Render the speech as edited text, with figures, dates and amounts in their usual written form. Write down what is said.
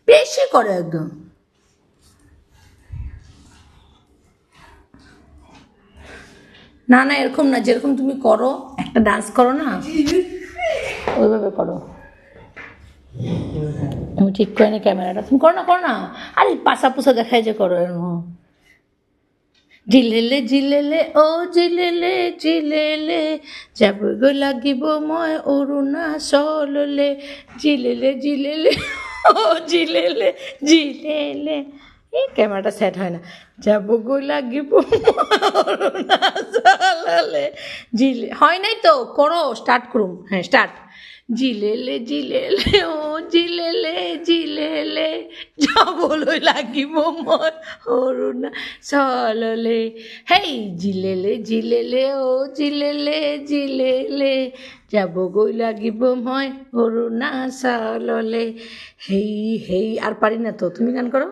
বেশি করো একদম। না না, এরকম না, যেরকম তুমি করো একটা ডান্স করো না, ওইভাবে করো। আমি ঠিক করে নি ক্যামেরাটা, তুমি করো না, করো না। আরে পাশা পোষা দেখায় যে করো এরকম। জিলেলে জিলেলে ও জিলেলে জিলেলে, যাব গো লাগিব মই অৰুণাচললে, জিলেলে জিলেলে ও জিলেলে জিলেলে। এই ক্যামেরাটা সেট হয় না। যাব গো লাগিব অরুণাচললে, জিলে হয় নাই তো, করো, স্টার্ট করুম, হ্যাঁ স্টার্ট। জিলেলে জিলেলে ও জিলেলে জিলেলে, যাবলৈ লাগিব মই অৰুণাচললে, হেই জিলেলে জিলেলে ও জিলেলে জিলেলে, যাবগৈ লাগিব মই অৰুণাচললে, হেই হেই। আর পারি না তো, তুমি গান করো।